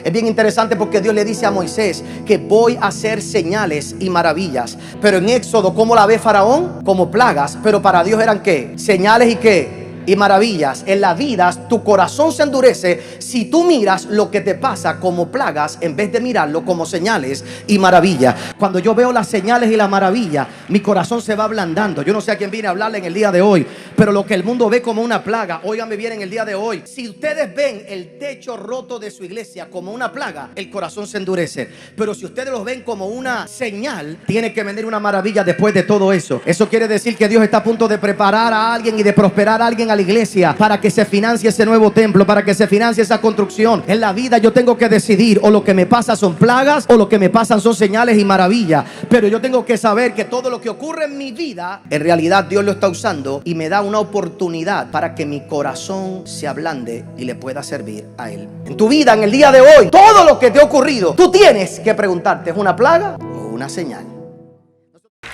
Es bien interesante porque Dios le dice a Moisés que voy a hacer señales y maravillas. Pero en Éxodo, ¿cómo la ve Faraón? Como plagas. Pero para Dios eran ¿qué? Señales y ¿qué? Y maravillas. En la vida tu corazón se endurece si tú miras lo que te pasa como plagas en vez de mirarlo como señales y maravillas. Cuando yo veo las señales y las maravillas, mi corazón se va ablandando. Yo no sé a quién vine a hablarle en el día de hoy, pero lo que el mundo ve como una plaga, óigame bien en el día de hoy. Si ustedes ven el techo roto de su iglesia como una plaga, el corazón se endurece. Pero si ustedes lo ven como una señal, tiene que venir una maravilla después de todo eso. Eso quiere decir que Dios está a punto de preparar a alguien y de prosperar a alguien a la iglesia para que se financie ese nuevo templo, para que se financie esa construcción. En la vida yo tengo que decidir, o lo que me pasa son plagas o lo que me pasan son señales y maravillas. Pero yo tengo que saber que todo lo que ocurre en mi vida, en realidad Dios lo está usando y me da una oportunidad para que mi corazón se ablande y le pueda servir a Él. En tu vida, en el día de hoy, todo lo que te ha ocurrido, tú tienes que preguntarte, ¿es una plaga o una señal?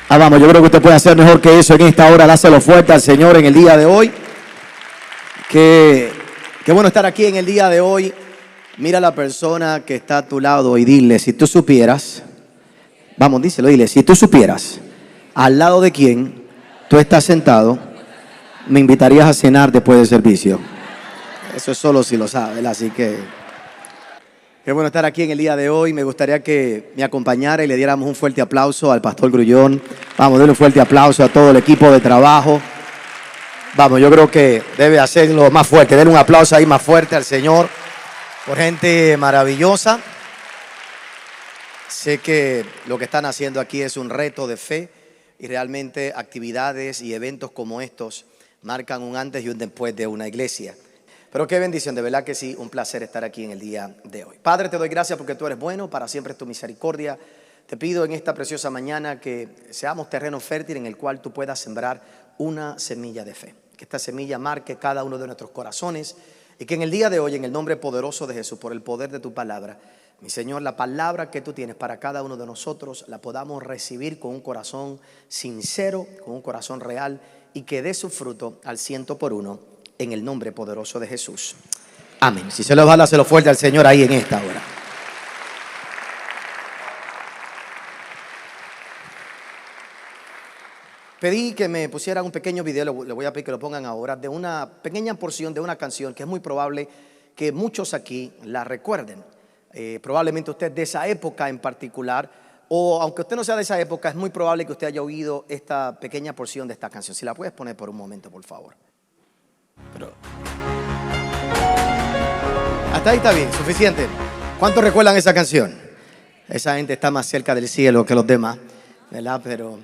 Vamos, yo creo que usted puede hacer mejor que eso en esta hora. Dáselo fuerte al Señor en el día de hoy. Qué bueno estar aquí en el día de hoy. Mira a la persona que está a tu lado y dile, si tú supieras, vamos, díselo, dile, si tú supieras al lado de quién tú estás sentado, me invitarías a cenar después del servicio. Eso es solo si lo sabes, así que qué bueno estar aquí en el día de hoy. Me gustaría que me acompañara y le diéramos un fuerte aplauso al pastor Grullón. Vamos, denle un fuerte aplauso a todo el equipo de trabajo. Vamos, yo creo que debe hacerlo más fuerte. Denle un aplauso ahí más fuerte al Señor por gente maravillosa. Sé que lo que están haciendo aquí es un reto de fe y realmente actividades y eventos como estos marcan un antes y un después de una iglesia. Pero qué bendición, de verdad que sí, un placer estar aquí en el día de hoy. Padre, te doy gracias porque tú eres bueno, para siempre es tu misericordia. Te pido en esta preciosa mañana que seamos terreno fértil en el cual tú puedas sembrar una semilla de fe. Que esta semilla marque cada uno de nuestros corazones y que en el día de hoy, en el nombre poderoso de Jesús, por el poder de tu palabra, mi Señor, la palabra que tú tienes para cada uno de nosotros la podamos recibir con un corazón sincero, con un corazón real y que dé su fruto al 100%. En el nombre poderoso de Jesús. Amén. Si se lo va a dar, se lo fuerte al Señor ahí en esta hora. Pedí que me pusieran un pequeño video, le voy a pedir que lo pongan ahora, de una pequeña porción de una canción que es muy probable que muchos aquí la recuerden. Probablemente usted de esa época en particular, o aunque usted no sea de esa época, es muy probable que usted haya oído esta pequeña porción de esta canción. Si la puedes poner por un momento, por favor. Pero hasta ahí está bien, suficiente. ¿Cuántos recuerdan esa canción? Esa gente está más cerca del cielo que los demás, ¿verdad? Pero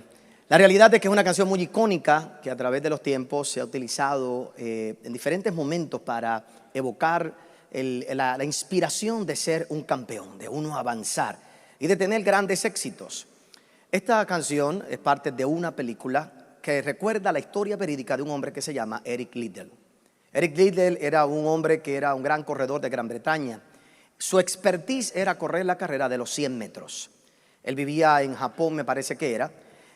la realidad es que es una canción muy icónica que a través de los tiempos se ha utilizado en diferentes momentos para evocar la inspiración de ser un campeón, de uno avanzar y de tener grandes éxitos. Esta canción es parte de una película que recuerda la historia verídica de un hombre que se llama Eric Liddell. Eric Liddell era un hombre que era un gran corredor de Gran Bretaña. Su expertise era correr la carrera de los 100 metros. Él vivía en Japón, me parece que era.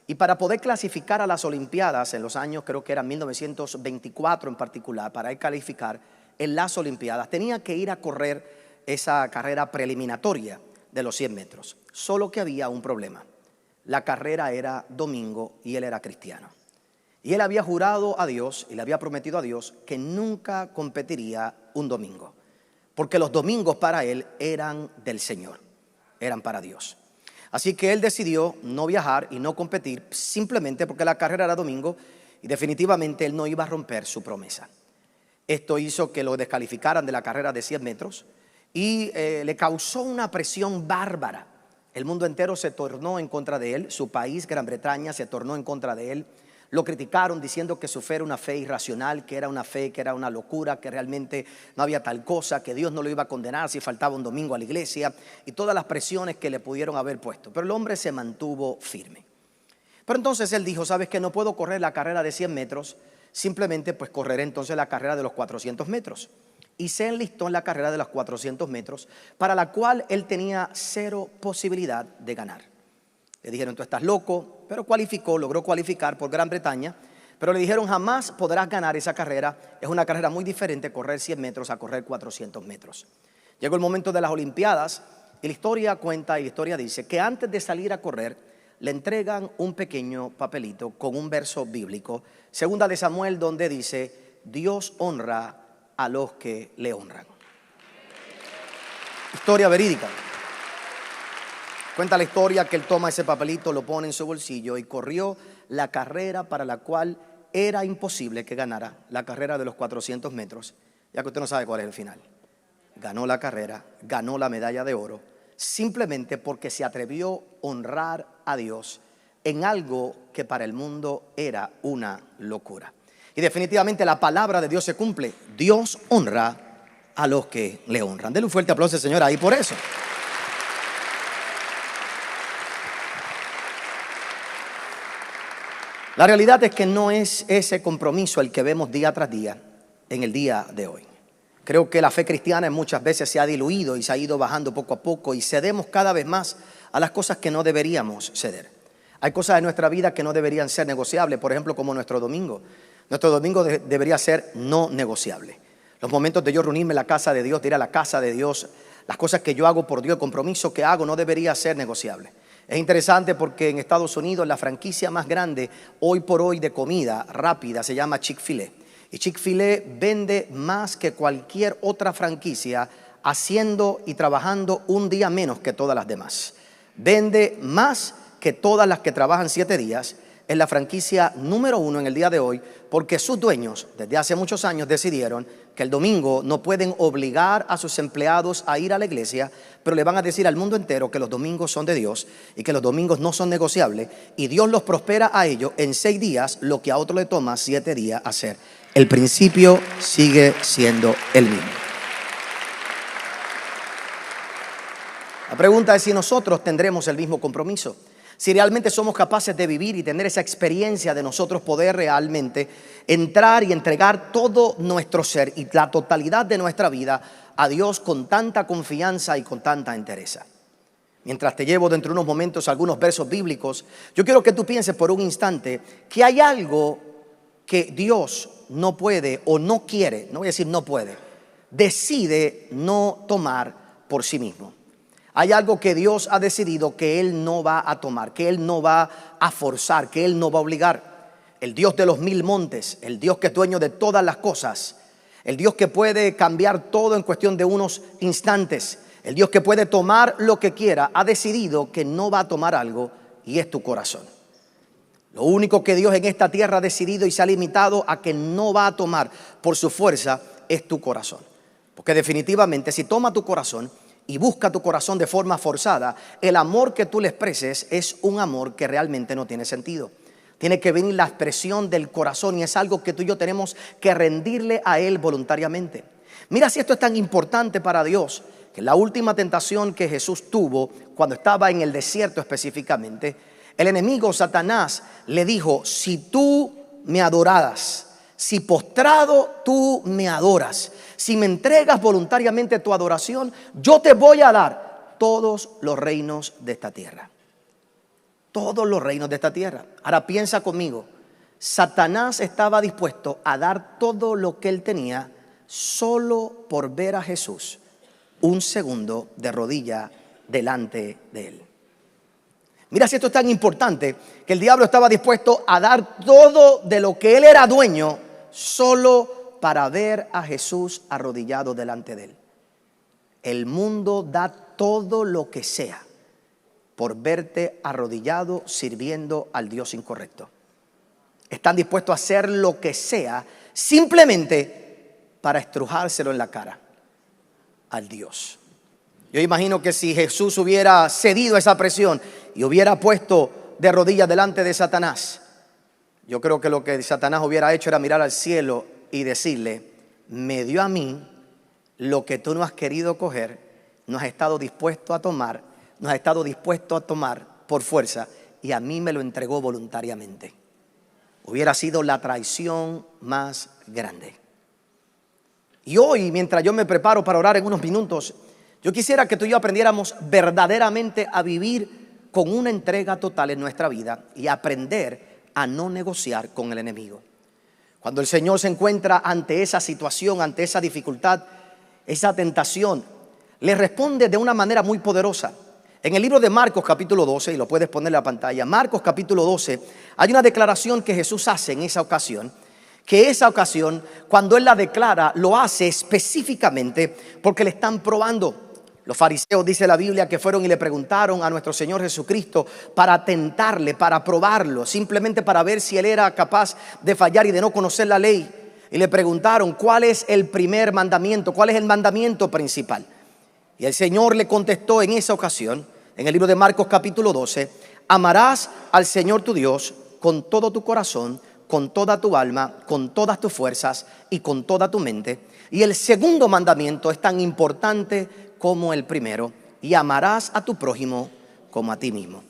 Y para poder clasificar a las Olimpiadas en los años, creo que era 1924 en particular, para él calificar en las Olimpiadas, tenía que ir a correr esa carrera preliminatoria de los 100 metros. Solo que había un problema. La carrera era domingo y él era cristiano. Y él había jurado a Dios y le había prometido a Dios que nunca competiría un domingo. Porque los domingos para él eran del Señor, eran para Dios. Así que él decidió no viajar y no competir simplemente porque la carrera era domingo y definitivamente él no iba a romper su promesa. Esto hizo que lo descalificaran de la carrera de 100 metros y le causó una presión bárbara. El mundo entero se tornó en contra de él, su país, Gran Bretaña, se tornó en contra de él. Lo criticaron diciendo que su fe era una fe irracional, que era una fe, que era una locura, que realmente no había tal cosa, que Dios no lo iba a condenar si faltaba un domingo a la iglesia y todas las presiones que le pudieron haber puesto. Pero el hombre se mantuvo firme. Pero entonces él dijo, ¿sabes qué? No puedo correr la carrera de 100 metros, simplemente pues correré entonces la carrera de los 400 metros. Y se enlistó en la carrera de los 400 metros, para la cual él tenía cero posibilidad de ganar. Le dijeron, tú estás loco, pero cualificó, logró cualificar por Gran Bretaña, pero le dijeron, jamás podrás ganar esa carrera, es una carrera muy diferente correr 100 metros a correr 400 metros. Llegó el momento de las Olimpiadas y la historia cuenta y la historia dice que antes de salir a correr le entregan un pequeño papelito con un verso bíblico, segunda de Samuel, donde dice: Dios honra a los que le honran. Historia verídica. Cuenta la historia que él toma ese papelito, lo pone en su bolsillo y corrió la carrera para la cual era imposible que ganara, la carrera de los 400 metros, ya que usted no sabe cuál es el final. Ganó la carrera, ganó la medalla de oro, simplemente porque se atrevió a honrar a Dios en algo que para el mundo era una locura. Y definitivamente la palabra de Dios se cumple. Dios honra a los que le honran. Denle un fuerte aplauso, Señor, ahí por eso. La realidad es que no es ese compromiso el que vemos día tras día en el día de hoy. Creo que la fe cristiana muchas veces se ha diluido y se ha ido bajando poco a poco y cedemos cada vez más a las cosas que no deberíamos ceder. Hay cosas en nuestra vida que no deberían ser negociables, por ejemplo, como nuestro domingo. Nuestro domingo debería ser no negociable. Los momentos de yo reunirme en la casa de Dios, de ir a la casa de Dios, las cosas que yo hago por Dios, el compromiso que hago no debería ser negociable. Es interesante porque en Estados Unidos la franquicia más grande hoy por hoy de comida rápida se llama Chick-fil-A. Y Chick-fil-A vende más que cualquier otra franquicia, haciendo y trabajando un día menos que todas las demás. Vende más que todas las que trabajan 7 días. Es la franquicia número 1 en el día de hoy, porque sus dueños desde hace muchos años decidieron que el domingo no pueden obligar a sus empleados a ir a la iglesia, pero le van a decir al mundo entero que los domingos son de Dios y que los domingos no son negociables, y Dios los prospera a ellos en 6 días, lo que a otro le toma 7 días hacer. El principio sigue siendo el mismo. La pregunta es si nosotros tendremos el mismo compromiso. Si realmente somos capaces de vivir y tener esa experiencia de nosotros poder realmente entrar y entregar todo nuestro ser y la totalidad de nuestra vida a Dios con tanta confianza y con tanta entereza. Mientras te llevo dentro de unos momentos algunos versos bíblicos, yo quiero que tú pienses por un instante que hay algo que Dios no puede o no quiere, no voy a decir no puede, decide no tomar por sí mismo. Hay algo que Dios ha decidido que Él no va a tomar, que Él no va a forzar, que Él no va a obligar. El Dios de los 1000 montes, el Dios que es dueño de todas las cosas, el Dios que puede cambiar todo en cuestión de unos instantes, el Dios que puede tomar lo que quiera, ha decidido que no va a tomar algo, y es tu corazón. Lo único que Dios en esta tierra ha decidido y se ha limitado a que no va a tomar por su fuerza es tu corazón. Porque definitivamente si toma tu corazón y busca tu corazón de forma forzada, el amor que tú le expreses es un amor que realmente no tiene sentido. Tiene que venir la expresión del corazón y es algo que tú y yo tenemos que rendirle a Él voluntariamente. Mira si esto es tan importante para Dios, que la última tentación que Jesús tuvo cuando estaba en el desierto específicamente, el enemigo Satanás le dijo: si tú me adoraras, si postrado tú me adoras, si me entregas voluntariamente tu adoración, yo te voy a dar todos los reinos de esta tierra. Todos los reinos de esta tierra. Ahora piensa conmigo, Satanás estaba dispuesto a dar todo lo que él tenía solo por ver a Jesús un segundo de rodilla delante de él. Mira si esto es tan importante, que el diablo estaba dispuesto a dar todo de lo que él era dueño solo para ver a Jesús arrodillado delante de él. El mundo da todo lo que sea por verte arrodillado sirviendo al Dios incorrecto. Están dispuestos a hacer lo que sea simplemente para estrujárselo en la cara al Dios. Yo imagino que si Jesús hubiera cedido a esa presión y hubiera puesto de rodillas delante de Satanás, yo creo que lo que Satanás hubiera hecho era mirar al cielo y decirle: me dio a mí lo que tú no has querido coger, no has estado dispuesto a tomar, no has estado dispuesto a tomar por fuerza, y a mí me lo entregó voluntariamente. Hubiera sido la traición más grande. Y hoy, mientras yo me preparo para orar en unos minutos, yo quisiera que tú y yo aprendiéramos verdaderamente a vivir con una entrega total en nuestra vida y aprender a no negociar con el enemigo. Cuando el Señor se encuentra ante esa situación, ante esa dificultad, esa tentación, le responde de una manera muy poderosa. En el libro de Marcos capítulo 12, y lo puedes poner en la pantalla, Marcos capítulo 12, hay una declaración que Jesús hace en esa ocasión, cuando Él la declara, lo hace específicamente porque le están probando. Los fariseos, dice la Biblia, que fueron y le preguntaron a nuestro Señor Jesucristo para tentarle, para probarlo, simplemente para ver si Él era capaz de fallar y de no conocer la ley. Y le preguntaron, ¿cuál es el primer mandamiento? ¿Cuál es el mandamiento principal? Y el Señor le contestó en esa ocasión, en el libro de Marcos capítulo 12, amarás al Señor tu Dios con todo tu corazón, con toda tu alma, con todas tus fuerzas y con toda tu mente. Y el segundo mandamiento es tan importante como el primero, y amarás a tu prójimo como a ti mismo.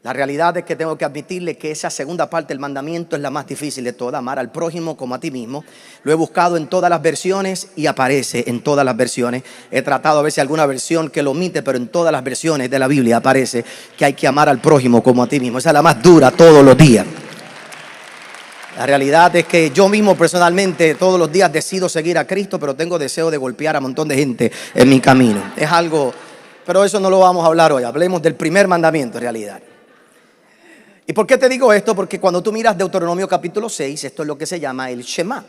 La realidad es que tengo que admitirle que esa segunda parte del mandamiento es la más difícil de todas, amar al prójimo como a ti mismo. Lo he buscado en todas las versiones y aparece en todas las versiones. He tratado a ver si alguna versión que lo omite, pero en todas las versiones de la Biblia aparece que hay que amar al prójimo como a ti mismo. Esa es la más dura todos los días. La realidad es que yo mismo personalmente todos los días decido seguir a Cristo, pero tengo deseo de golpear a un montón de gente en mi camino. Es algo, pero eso no lo vamos a hablar hoy. Hablemos del primer mandamiento en realidad. ¿Y por qué te digo esto? Porque cuando tú miras Deuteronomio capítulo 6, esto es lo que se llama el Shema.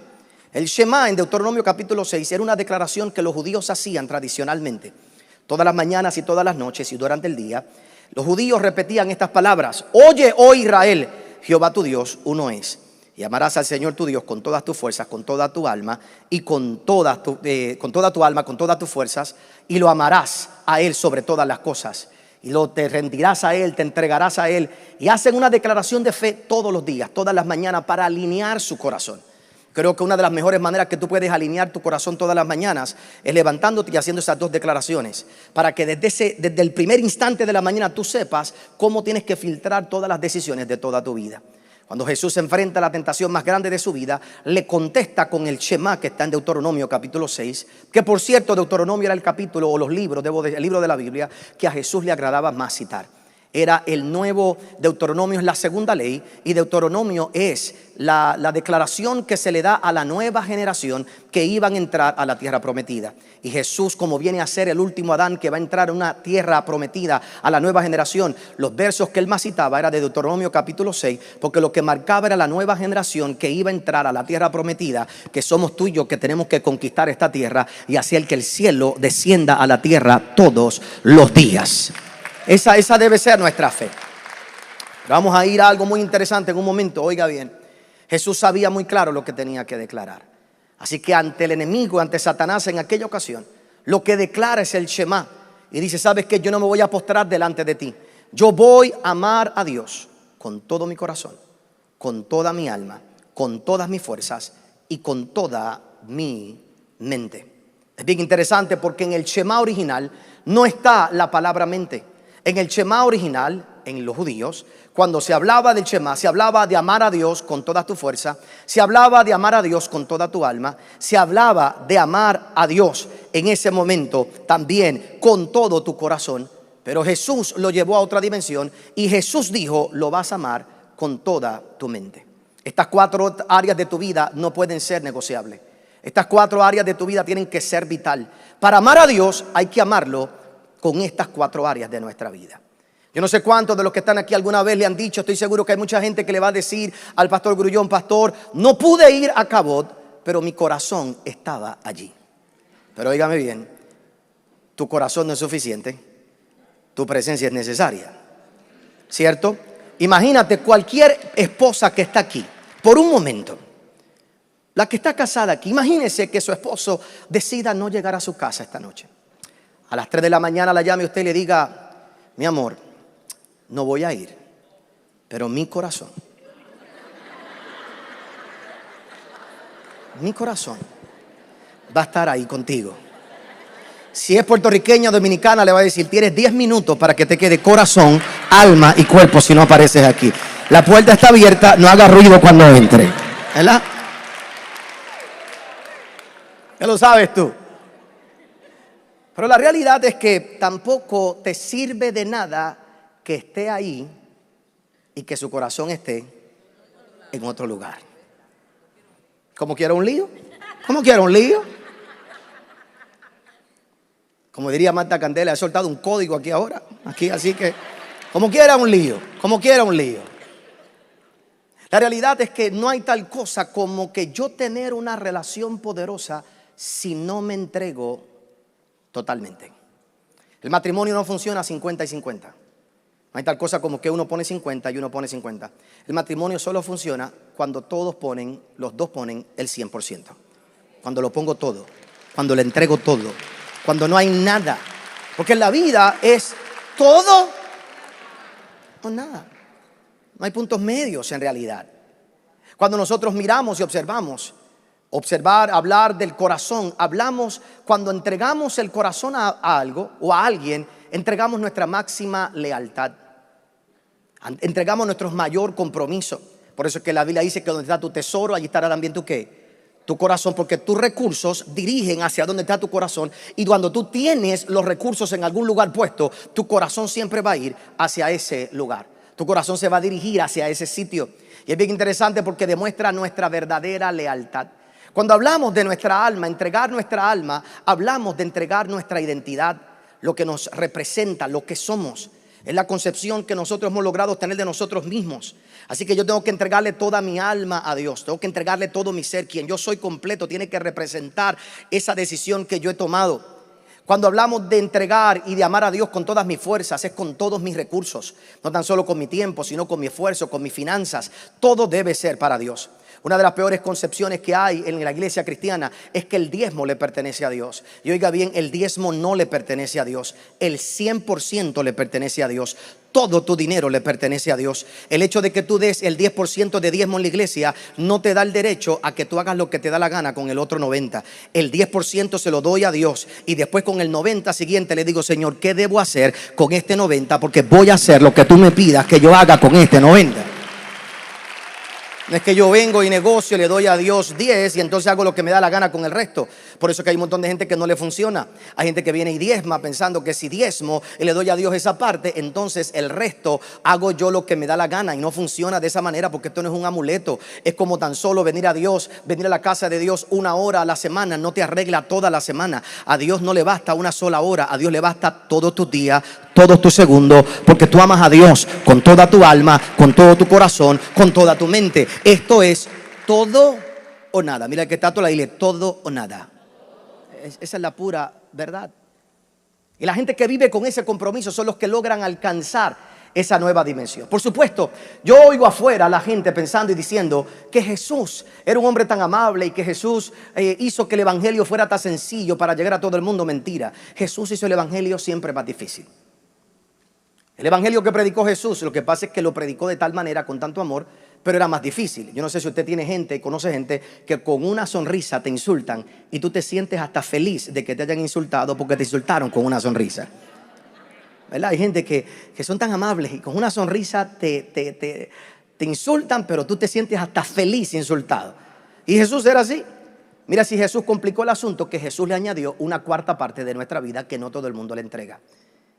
El Shema en Deuteronomio capítulo 6 era una declaración que los judíos hacían tradicionalmente. Todas las mañanas y todas las noches y durante el día, los judíos repetían estas palabras: oye, oh Israel, Jehová tu Dios, uno es. Y amarás al Señor tu Dios con todas tus fuerzas, con toda tu alma y con toda tu alma, con todas tus fuerzas, y lo amarás a Él sobre todas las cosas. Y te rendirás a Él, te entregarás a Él. Y hacen una declaración de fe todos los días, todas las mañanas, para alinear su corazón. Creo que una de las mejores maneras que tú puedes alinear tu corazón todas las mañanas es levantándote y haciendo esas dos declaraciones, para que desde el primer instante de la mañana tú sepas cómo tienes que filtrar todas las decisiones de toda tu vida. Cuando Jesús se enfrenta a la tentación más grande de su vida, le contesta con el Shema que está en Deuteronomio capítulo 6, que por cierto Deuteronomio era el capítulo o los libros, el libro de la Biblia que a Jesús le agradaba más citar. Era el nuevo Deuteronomio, es la segunda ley, y Deuteronomio es la declaración que se le da a la nueva generación que iban a entrar a la tierra prometida. Y Jesús, como viene a ser el último Adán que va a entrar a una tierra prometida a la nueva generación, los versos que él más citaba era de Deuteronomio capítulo 6, porque lo que marcaba era la nueva generación que iba a entrar a la tierra prometida, que somos tú y yo, que tenemos que conquistar esta tierra y hacer que el cielo descienda a la tierra todos los días. Esa debe ser nuestra fe. Vamos a ir a algo muy interesante en un momento. Oiga bien, Jesús sabía muy claro lo que tenía que declarar. Así que ante el enemigo, ante Satanás en aquella ocasión, lo que declara es el Shema. Y dice, ¿sabes qué? Yo no me voy a postrar delante de ti. Yo voy a amar a Dios con todo mi corazón, con toda mi alma, con todas mis fuerzas y con toda mi mente. Es bien interesante porque en el Shema original no está la palabra mente. En el Shema original, en los judíos, cuando se hablaba del Shema, se hablaba de amar a Dios con toda tu fuerza, se hablaba de amar a Dios con toda tu alma, se hablaba de amar a Dios en ese momento también con todo tu corazón. Pero Jesús lo llevó a otra dimensión y Jesús dijo, lo vas a amar con toda tu mente. Estas 4 áreas de tu vida no pueden ser negociables. Estas 4 áreas de tu vida tienen que ser vital. Para amar a Dios hay que amarlo con estas 4 áreas de nuestra vida. Yo no sé cuántos de los que están aquí alguna vez le han dicho, estoy seguro que hay mucha gente que le va a decir al pastor Grullón, pastor, no pude ir a Cabot, pero mi corazón estaba allí. Pero óigame bien, tu corazón no es suficiente, tu presencia es necesaria, ¿cierto? Imagínate cualquier esposa que está aquí, por un momento, la que está casada aquí, imagínese que su esposo decida no llegar a su casa esta noche. A las 3 de la mañana la llame usted y le diga, mi amor, no voy a ir, pero mi corazón va a estar ahí contigo. Si es puertorriqueña o dominicana, le va a decir, tienes 10 minutos para que te quede corazón, alma y cuerpo si no apareces aquí. La puerta está abierta, no haga ruido cuando entre, ¿verdad? Ya lo sabes tú. Pero la realidad es que tampoco te sirve de nada que esté ahí y que su corazón esté en otro lugar. ¿Cómo quiero un lío? ¿Cómo quiero un lío? Como diría Marta Candela, he soltado un código aquí ahora. Aquí, así que, como quiera un lío, como quiera un lío. La realidad es que no hay tal cosa como que yo tener una relación poderosa si no me entrego totalmente. El matrimonio no funciona 50 y 50. No hay tal cosa como que uno pone 50 y uno pone 50. El matrimonio solo funciona cuando los dos ponen el 100%. Cuando lo pongo todo, cuando le entrego todo, cuando no hay nada. Porque la vida es todo o nada. No hay puntos medios en realidad. Cuando nosotros miramos y observamos, hablar del corazón, hablamos cuando entregamos el corazón a algo o a alguien, entregamos nuestra máxima lealtad. Entregamos nuestro mayor compromiso. Por eso es que la Biblia dice que donde está tu tesoro, allí estará también tu ¿qué? Tu corazón, porque tus recursos dirigen hacia donde está tu corazón. Y cuando tú tienes los recursos en algún lugar puesto, tu corazón siempre va a ir hacia ese lugar. Tu corazón se va a dirigir hacia ese sitio. Y es bien interesante porque demuestra nuestra verdadera lealtad. Cuando hablamos de nuestra alma, entregar nuestra alma, hablamos de entregar nuestra identidad, lo que nos representa, lo que somos. Es la concepción que nosotros hemos logrado tener de nosotros mismos. Así que yo tengo que entregarle toda mi alma a Dios. Tengo que entregarle todo mi ser. Quien yo soy completo tiene que representar esa decisión que yo he tomado. Cuando hablamos de entregar y de amar a Dios con todas mis fuerzas, es con todos mis recursos. No tan solo con mi tiempo, sino con mi esfuerzo, con mis finanzas. Todo debe ser para Dios. Una de las peores concepciones que hay en la iglesia cristiana es que el diezmo le pertenece a Dios. Y oiga bien, el diezmo no le pertenece a Dios. El 100% le pertenece a Dios. Todo tu dinero le pertenece a Dios. El hecho de que tú des el 10% de diezmo en la iglesia no te da el derecho a que tú hagas lo que te da la gana con el otro 90%. El 10% se lo doy a Dios y después con el 90% siguiente le digo, Señor, ¿qué debo hacer con este 90%? Porque voy a hacer lo que tú me pidas que yo haga con este 90%. No es que yo vengo y negocio, le doy a Dios 10 y entonces hago lo que me da la gana con el resto. Por eso es que hay un montón de gente que no le funciona. Hay gente que viene y diezma pensando que si diezmo y le doy a Dios esa parte, entonces el resto hago yo lo que me da la gana. Y no funciona de esa manera porque esto no es un amuleto. Es como tan solo venir a Dios, venir a la casa de Dios 1 hora a la semana. No te arregla toda la semana. A Dios no le basta una sola hora. A Dios le basta todos tus días, todos tus segundos, porque tú amas a Dios con toda tu alma, con todo tu corazón, con toda tu mente. Esto es todo o nada. Mira que está toda la dile, todo o nada. Esa es la pura verdad. Y la gente que vive con ese compromiso son los que logran alcanzar esa nueva dimensión. Por supuesto, yo oigo afuera a la gente pensando y diciendo que Jesús era un hombre tan amable y que Jesús hizo que el evangelio fuera tan sencillo para llegar a todo el mundo. Mentira. Jesús hizo el evangelio siempre más difícil. El evangelio que predicó Jesús, lo que pasa es que lo predicó de tal manera, con tanto amor, pero era más difícil. Yo no sé si usted tiene gente, conoce gente que con una sonrisa te insultan y tú te sientes hasta feliz de que te hayan insultado porque te insultaron con una sonrisa. ¿Verdad? Hay gente que son tan amables y con una sonrisa te insultan, pero tú te sientes hasta feliz insultado. Y Jesús era así. Mira, si Jesús complicó el asunto, que Jesús le añadió una cuarta parte de nuestra vida que no todo el mundo le entrega.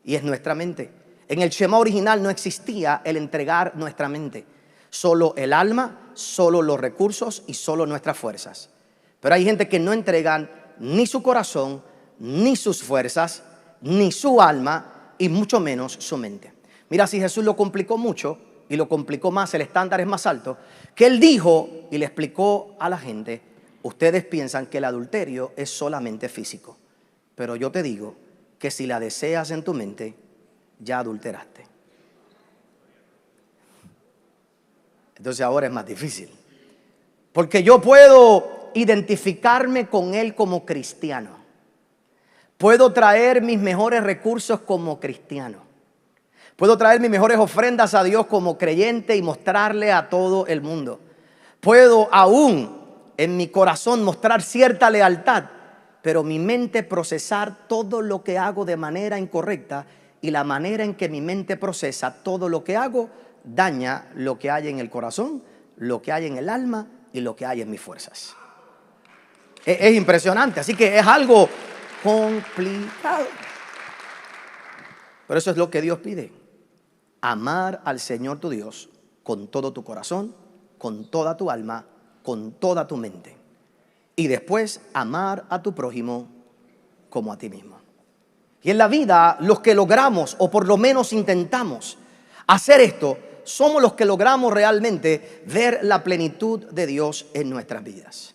Y es nuestra mente. En el Shema original no existía el entregar nuestra mente. Solo el alma, solo los recursos y solo nuestras fuerzas. Pero hay gente que no entregan ni su corazón, ni sus fuerzas, ni su alma y mucho menos su mente. Mira, si Jesús lo complicó mucho y lo complicó más, el estándar es más alto, que Él dijo y le explicó a la gente, ustedes piensan que el adulterio es solamente físico. Pero yo te digo que si la deseas en tu mente, ya adulteraste. Entonces ahora es más difícil. Porque yo puedo identificarme con Él como cristiano. Puedo traer mis mejores recursos como cristiano. Puedo traer mis mejores ofrendas a Dios como creyente y mostrarle a todo el mundo. Puedo aún en mi corazón mostrar cierta lealtad, pero mi mente procesar todo lo que hago de manera incorrecta. Y la manera en que mi mente procesa todo lo que hago daña lo que hay en el corazón, lo que hay en el alma y lo que hay en mis fuerzas. Es impresionante, así que es algo complicado. Pero eso es lo que Dios pide. Amar al Señor tu Dios con todo tu corazón, con toda tu alma, con toda tu mente. Y después amar a tu prójimo como a ti mismo. Y en la vida, los que logramos, o por lo menos intentamos hacer esto, somos los que logramos realmente ver la plenitud de Dios en nuestras vidas.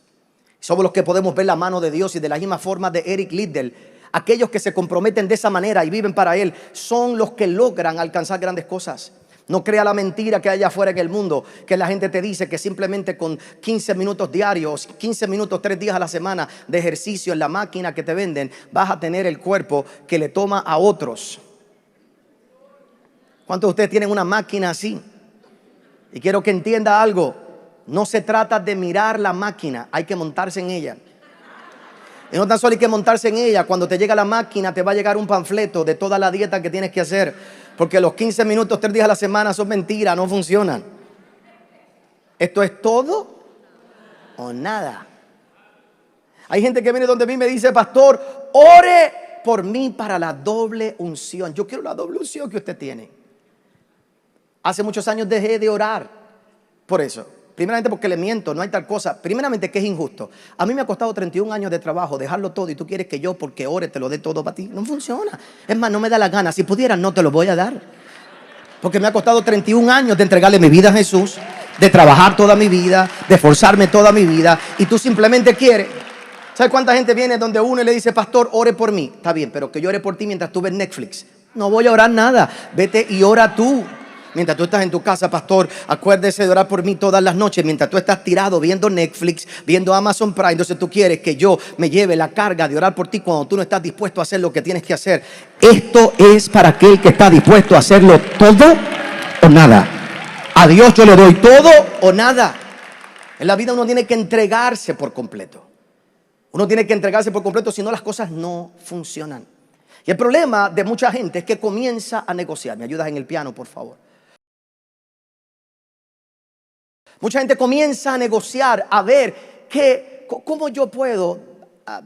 Somos los que podemos ver la mano de Dios. Y de la misma forma de Eric Liddell, aquellos que se comprometen de esa manera y viven para Él, son los que logran alcanzar grandes cosas. No crea la mentira que hay afuera en el mundo, que la gente te dice que simplemente con 15 minutos diarios, 15 minutos 3 días a la semana de ejercicio en la máquina que te venden, vas a tener el cuerpo que le toma a otros. ¿Cuántos de ustedes tienen una máquina así? Y quiero que entienda algo. No se trata de mirar la máquina, hay que montarse en ella. Y no tan solo hay que montarse en ella. Cuando te llega la máquina te va a llegar un panfleto de toda la dieta que tienes que hacer, porque los 15 minutos 3 días a la semana son mentiras, no funcionan. Esto es todo o nada. Hay gente que viene donde mí y me dice: pastor, ore por mí para la doble unción. Yo quiero la doble unción que usted tiene. Hace muchos años dejé de orar por eso. Primeramente porque le miento, no hay tal cosa. Primeramente que es injusto. A mí me ha costado 31 años de trabajo dejarlo todo, y tú quieres que yo, porque ore, te lo dé todo para ti. No funciona. Es más, no me da la gana. Si pudiera, no te lo voy a dar. Porque me ha costado 31 años de entregarle mi vida a Jesús, de trabajar toda mi vida, de esforzarme toda mi vida, y tú simplemente quieres. ¿Sabes cuánta gente viene donde uno y le dice: pastor, ore por mí? Está bien, pero que yo ore por ti mientras tú ves Netflix. No voy a orar nada. Vete y ora tú. Mientras tú estás en tu casa: pastor, acuérdese de orar por mí todas las noches. Mientras tú estás tirado viendo Netflix, viendo Amazon Prime, entonces tú quieres que yo me lleve la carga de orar por ti cuando tú no estás dispuesto a hacer lo que tienes que hacer. Esto es para aquel que está dispuesto a hacerlo todo o nada. A Dios yo le doy todo o nada. En la vida uno tiene que entregarse por completo. Uno tiene que entregarse por completo, si no las cosas no funcionan. Y el problema de mucha gente es que comienza a negociar. ¿Me ayudas en el piano, por favor? Mucha gente comienza a negociar, a ver cómo yo puedo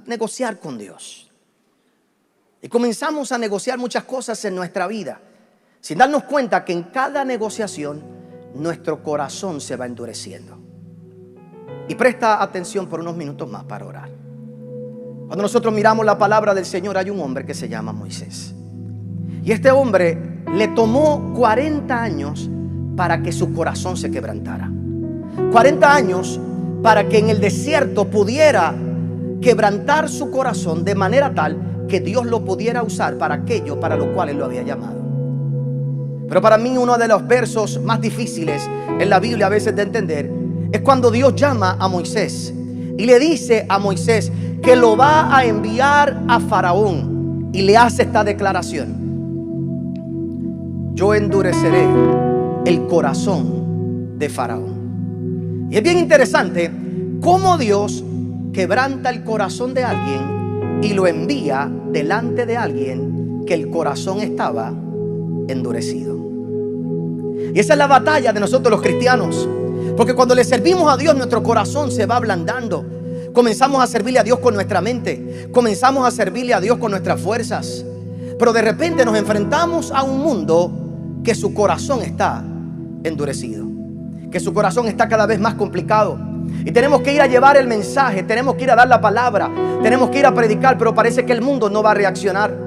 negociar con Dios. Y comenzamos a negociar muchas cosas en nuestra vida, sin darnos cuenta que en cada negociación nuestro corazón se va endureciendo. Y presta atención por unos minutos más para orar. Cuando nosotros miramos la palabra del Señor, hay un hombre que se llama Moisés. Y este hombre le tomó 40 años para que su corazón se quebrantara. 40 años para que en el desierto pudiera quebrantar su corazón de manera tal que Dios lo pudiera usar para aquello para lo cual Él lo había llamado. Pero para mí uno de los versos más difíciles en la Biblia a veces de entender es cuando Dios llama a Moisés y le dice a Moisés que lo va a enviar a Faraón, y le hace esta declaración: yo endureceré el corazón de Faraón. Y es bien interesante cómo Dios quebranta el corazón de alguien y lo envía delante de alguien que el corazón estaba endurecido. Y esa es la batalla de nosotros los cristianos, porque cuando le servimos a Dios, nuestro corazón se va ablandando. Comenzamos a servirle a Dios con nuestra mente, comenzamos a servirle a Dios con nuestras fuerzas, pero de repente nos enfrentamos a un mundo que su corazón está endurecido, que su corazón está cada vez más complicado. Y tenemos que ir a llevar el mensaje, tenemos que ir a dar la palabra, tenemos que ir a predicar, pero parece que el mundo no va a reaccionar.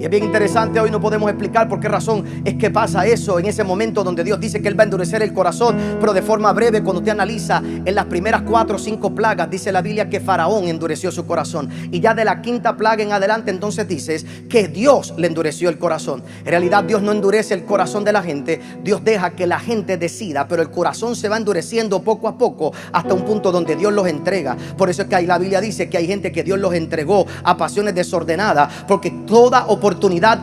Y es bien interesante, hoy no podemos explicar por qué razón es que pasa eso en ese momento donde Dios dice que Él va a endurecer el corazón. Pero de forma breve, cuando usted analiza en las primeras 4 o 5 plagas, dice la Biblia que Faraón endureció su corazón. Y ya de la 5ª plaga en adelante, entonces dices que Dios le endureció el corazón. En realidad Dios no endurece el corazón de la gente, Dios deja que la gente decida, pero el corazón se va endureciendo poco a poco hasta un punto donde Dios los entrega. Por eso es que ahí la Biblia dice que hay gente que Dios los entregó a pasiones desordenadas, porque toda oportunidad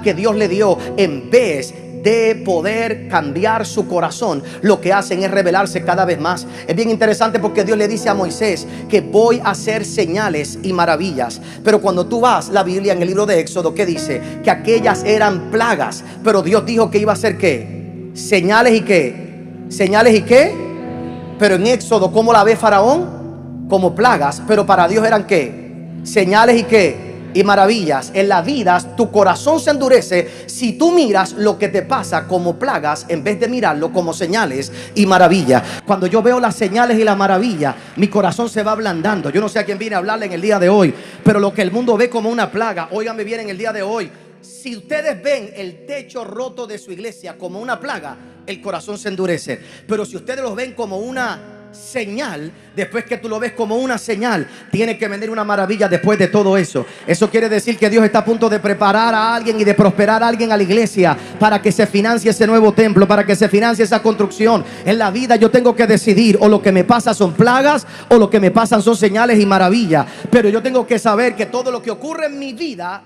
que Dios le dio, en vez de poder cambiar su corazón, lo que hacen es rebelarse cada vez más. Es bien interesante porque Dios le dice a Moisés que voy a hacer señales y maravillas, pero cuando tú vas la Biblia en el libro de Éxodo, ¿qué dice? Que aquellas eran plagas, pero Dios dijo que iba a hacer ¿qué? Señales y ¿qué? Señales y ¿qué? Pero en Éxodo, ¿cómo la ve Faraón? Como plagas, pero para Dios eran ¿qué? Señales y ¿qué? Y maravillas. En la vida tu corazón se endurece si tú miras lo que te pasa como plagas en vez de mirarlo como señales y maravillas. Cuando yo veo las señales y la maravilla, mi corazón se va ablandando. Yo no sé a quién viene a hablarle en el día de hoy, pero lo que el mundo ve como una plaga, óigame bien en el día de hoy, si ustedes ven el techo roto de su iglesia como una plaga, el corazón se endurece. Pero si ustedes lo ven como una señal, después que tú lo ves como una señal, tiene que venir una maravilla después de todo eso. Eso quiere decir que Dios está a punto de preparar a alguien y de prosperar a alguien a la iglesia para que se financie ese nuevo templo, para que se financie esa construcción. En la vida yo tengo que decidir: o lo que me pasa son plagas, o lo que me pasan son señales y maravillas. Pero yo tengo que saber que todo lo que ocurre en mi vida,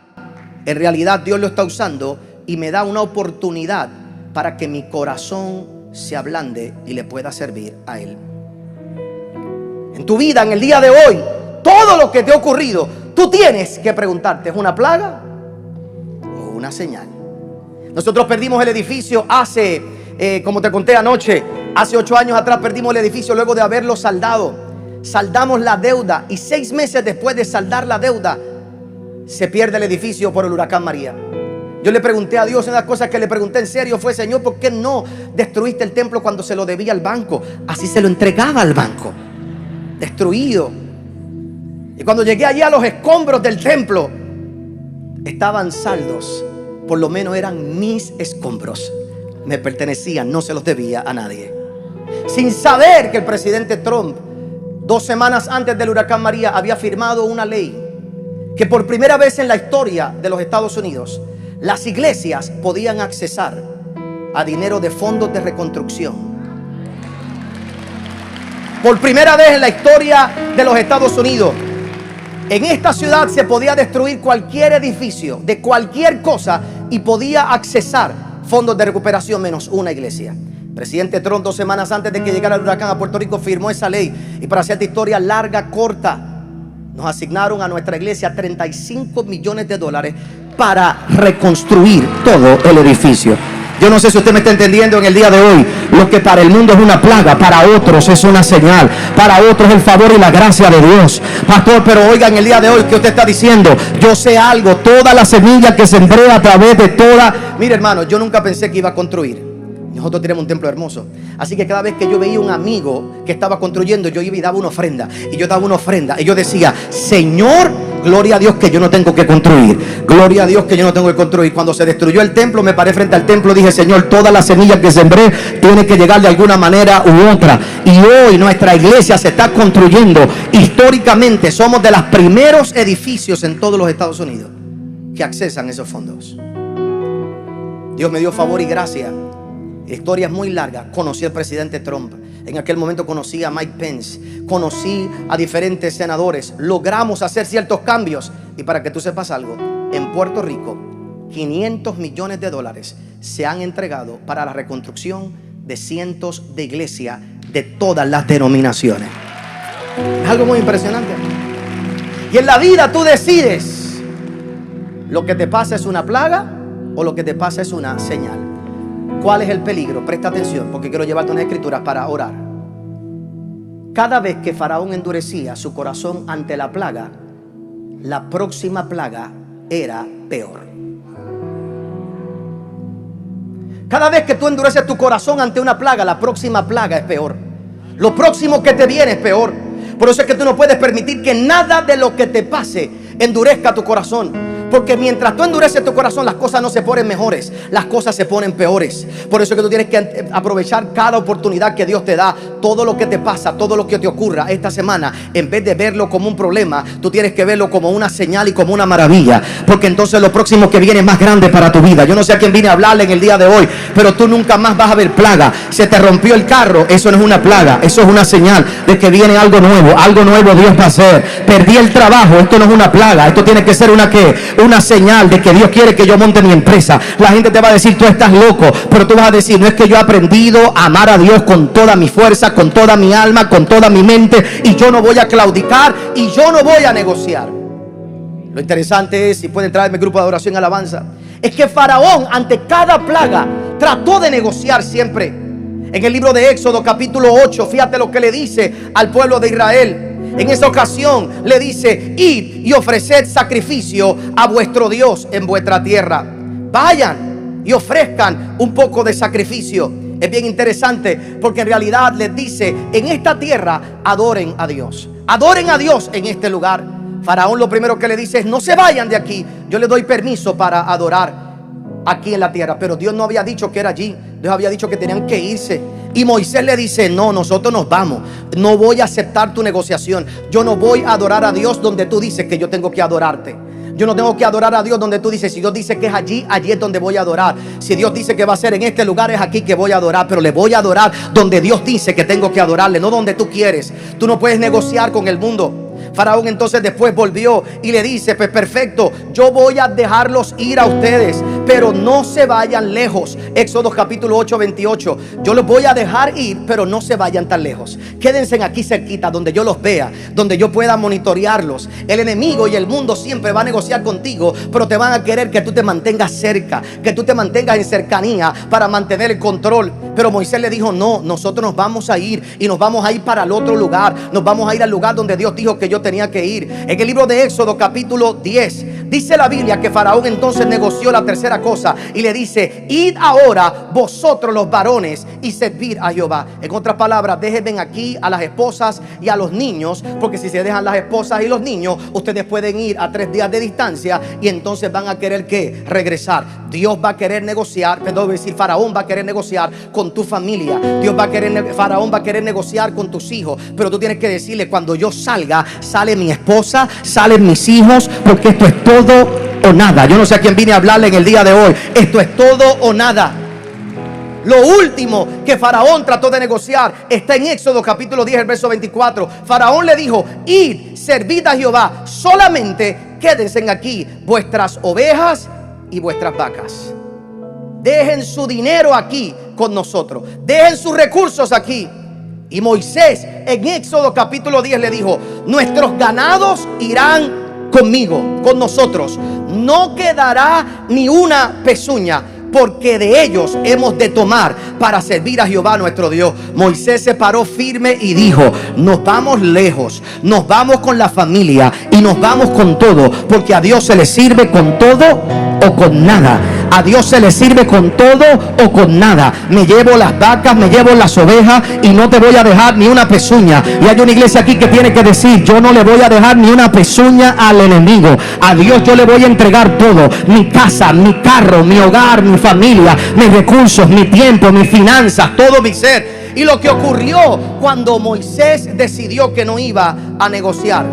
en realidad Dios lo está usando y me da una oportunidad para que mi corazón se ablande y le pueda servir a Él. En tu vida, en el día de hoy, todo lo que te ha ocurrido, tú tienes que preguntarte: ¿es una plaga o una señal? Nosotros perdimos el edificio hace, como te conté anoche, hace 8 años atrás perdimos el edificio luego de haberlo saldado. Saldamos la deuda y 6 meses después de saldar la deuda, se pierde el edificio por el huracán María. Yo le pregunté a Dios, una de las cosas que le pregunté en serio fue: Señor, ¿por qué no destruiste el templo cuando se lo debía al banco? Así se lo entregaba al banco, destruido. Y cuando llegué allí a los escombros del templo, estaban saldos. Por lo menos eran mis escombros, me pertenecían, no se los debía a nadie. Sin saber que el presidente Trump, 2 semanas antes del huracán María, había firmado una ley que por primera vez en la historia de los Estados Unidos, las iglesias podían accesar a dinero de fondos de reconstrucción. Por primera vez en la historia de los Estados Unidos, en esta ciudad se podía destruir cualquier edificio de cualquier cosa y podía accesar fondos de recuperación, menos una iglesia. Presidente Trump, 2 semanas antes de que llegara el huracán a Puerto Rico, firmó esa ley. Y para hacerte historia larga, corta, nos asignaron a nuestra iglesia $35 millones para reconstruir todo el edificio. Yo no sé si usted me está entendiendo en el día de hoy. Lo que para el mundo es una plaga, para otros es una señal. Para otros es el favor y la gracia de Dios. Pastor, pero oiga, en el día de hoy, ¿qué usted está diciendo? Yo sé algo, toda la semilla que sembré a través de toda... Mire, hermano, yo nunca pensé que iba a construir. Nosotros tenemos un templo hermoso. Así que cada vez que yo veía un amigo que estaba construyendo, yo iba y daba una ofrenda. Y yo daba una ofrenda. Y yo decía: Señor, gloria a Dios que yo no tengo que construir. Gloria a Dios que yo no tengo que construir. Cuando se destruyó el templo, me paré frente al templo. Dije: Señor, toda la semilla que sembré tiene que llegar de alguna manera u otra. Y hoy nuestra iglesia se está construyendo. Históricamente somos de los primeros edificios en todos los Estados Unidos que accesan esos fondos. Dios me dio favor y gracia. La historia es muy larga. Conocí al presidente Trump. En aquel momento conocí a Mike Pence. Conocí a diferentes senadores. Logramos hacer ciertos cambios. Y para que tú sepas algo, en Puerto Rico, $500 millones se han entregado para la reconstrucción de cientos de iglesias de todas las denominaciones. Es algo muy impresionante. Y en la vida tú decides: lo que te pasa es una plaga o lo que te pasa es una señal. ¿Cuál es el peligro? Presta atención, porque quiero llevarte unas escrituras para orar. Cada vez que Faraón endurecía su corazón ante la plaga, la próxima plaga era peor. Cada vez que tú endureces tu corazón ante una plaga, la próxima plaga es peor. Lo próximo que te viene es peor. Por eso es que tú no puedes permitir que nada de lo que te pase endurezca tu corazón. Porque mientras tú endureces tu corazón, las cosas no se ponen mejores, las cosas se ponen peores. Por eso es que tú tienes que aprovechar cada oportunidad que Dios te da. Todo lo que te pasa, todo lo que te ocurra esta semana, en vez de verlo como un problema, tú tienes que verlo como una señal y como una maravilla. Porque entonces lo próximo que viene es más grande para tu vida. Yo no sé a quién vine a hablarle en el día de hoy, pero tú nunca más vas a ver plaga. Se te rompió el carro, eso no es una plaga, eso es una señal de que viene algo nuevo. Algo nuevo Dios va a hacer. Perdí el trabajo, esto no es una plaga, esto tiene que ser una señal de que Dios quiere que yo monte mi empresa. La gente te va a decir: tú estás loco, pero tú vas a decir: no, es que yo he aprendido a amar a Dios con toda mi fuerza, con toda mi alma, con toda mi mente, y yo no voy a claudicar y yo no voy a negociar. Lo interesante es, si pueden traerme grupo de adoración y alabanza, es que Faraón ante cada plaga trató de negociar siempre. En el libro de Éxodo capítulo 8, fíjate lo que le dice al pueblo de Israel. En esa ocasión le dice: id y ofreced sacrificio a vuestro Dios en vuestra tierra. Vayan y ofrezcan un poco de sacrificio. Es bien interesante porque en realidad les dice: en esta tierra adoren a Dios. Adoren a Dios en este lugar. Faraón lo primero que le dice es: no se vayan de aquí, yo les doy permiso para adorar aquí en la tierra. Pero Dios no había dicho que era allí, Dios había dicho que tenían que irse. Y Moisés le dice: no, nosotros nos vamos, no voy a aceptar tu negociación. Yo no voy a adorar a Dios donde tú dices que yo tengo que adorarte. Yo no tengo que adorar a Dios donde tú dices. Si Dios dice que es allí, allí es donde voy a adorar. Si Dios dice que va a ser en este lugar, es aquí que voy a adorar. Pero le voy a adorar donde Dios dice que tengo que adorarle, no donde tú quieres. Tú no puedes negociar con el mundo. Faraón entonces después volvió y le dice: pues perfecto, yo voy a dejarlos ir a ustedes, pero no se vayan lejos. Éxodo capítulo 8, 28. Yo los voy a dejar ir, pero no se vayan tan lejos. Quédense aquí cerquita, donde yo los vea, donde yo pueda monitorearlos. El enemigo y el mundo siempre va a negociar contigo, pero te van a querer que tú te mantengas cerca, que tú te mantengas en cercanía para mantener el control. Pero Moisés le dijo: no, nosotros nos vamos a ir, y nos vamos a ir para el otro lugar. Nos vamos a ir al lugar donde Dios dijo que yo tenía que ir. En el libro de Éxodo capítulo 10 dice la Biblia que Faraón entonces negoció la tercera cosa y le dice: id ahora vosotros los varones y servir a Jehová. En otras palabras, déjenme aquí a las esposas y a los niños, porque si se dejan las esposas y los niños, ustedes pueden ir a 3 días de distancia y entonces van a querer ¿qué? Regresar. Dios va a querer negociar, perdón, decir, Faraón va a querer negociar con tu familia. Faraón va a querer negociar con tus hijos, pero tú tienes que decirle: cuando yo salga, sale mi esposa, salen mis hijos, porque esto es todo o nada. Yo no sé a quién vine a hablarle en el día de hoy. Esto es todo o nada. Lo último que Faraón trató de negociar está en Éxodo capítulo 10, el verso 24. Faraón le dijo: id, servid a Jehová, solamente quédense aquí vuestras ovejas y vuestras vacas. Dejen su dinero aquí con nosotros, dejen sus recursos aquí. Y Moisés en Éxodo capítulo 10 le dijo: nuestros ganados irán conmigo, con nosotros. No quedará ni una pezuña, porque de ellos hemos de tomar para servir a Jehová nuestro Dios. Moisés se paró firme y dijo: nos vamos lejos, nos vamos con la familia y nos vamos con todo, porque a Dios se le sirve con todo o con nada. A Dios se le sirve con todo o con nada. Me llevo las vacas, me llevo las ovejas y no te voy a dejar ni una pezuña. Y hay una iglesia aquí que tiene que decir: yo no le voy a dejar ni una pezuña al enemigo. A Dios yo le voy a entregar todo: mi casa, mi carro, mi hogar, mi familia, mis recursos, mi tiempo, mis finanzas, todo mi ser. Y lo que ocurrió cuando Moisés decidió que no iba a negociar,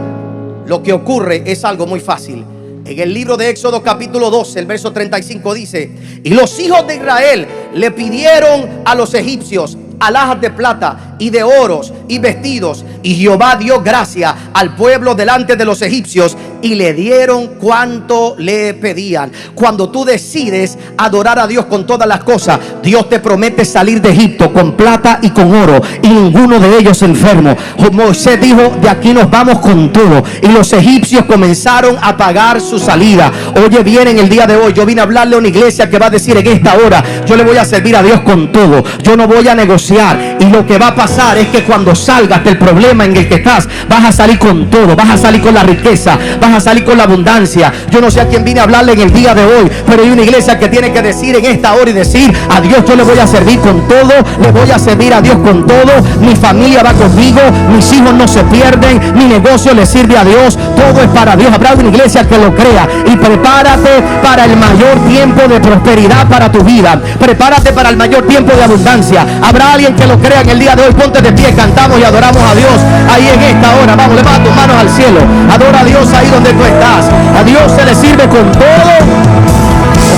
lo que ocurre es algo muy fácil. En el libro de Éxodo capítulo 12, el verso 35 dice: y los hijos de Israel le pidieron a los egipcios alhajas de plata y de oros y vestidos, y Jehová dio gracia al pueblo delante de los egipcios, y le dieron cuanto le pedían. Cuando tú decides adorar a Dios con todas las cosas, Dios te promete salir de Egipto con plata y con oro, y ninguno de ellos enfermo. Moisés dijo: de aquí nos vamos con todo. Y los egipcios comenzaron a pagar su salida. Oye bien, en el día de hoy yo vine a hablarle a una iglesia que va a decir: en esta hora yo le voy a servir a Dios con todo, yo no voy a negociar. Y lo que va a pasar es que cuando salgas del problema en el que estás, vas a salir con todo, vas a salir con la riqueza, vas a salir con la abundancia. Yo no sé a quién vine a hablarle en el día de hoy, pero hay una iglesia que tiene que decir en esta hora y decir: a Dios yo le voy a servir con todo, le voy a servir a Dios con todo. Mi familia va conmigo, mis hijos no se pierden, mi negocio le sirve a Dios, todo es para Dios. Habrá una iglesia que lo crea. Y prepárate para el mayor tiempo de prosperidad para tu vida, prepárate para el mayor tiempo de abundancia. Habrá alguien que lo crea en el día de hoy. Ponte de pie, cantamos y adoramos a Dios ahí en esta hora. Vamos, levanta tus manos al cielo, adora a Dios ahí donde tú estás. A Dios se le sirve con todo o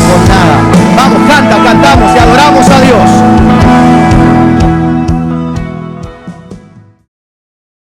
con nada. Vamos, canta, canta.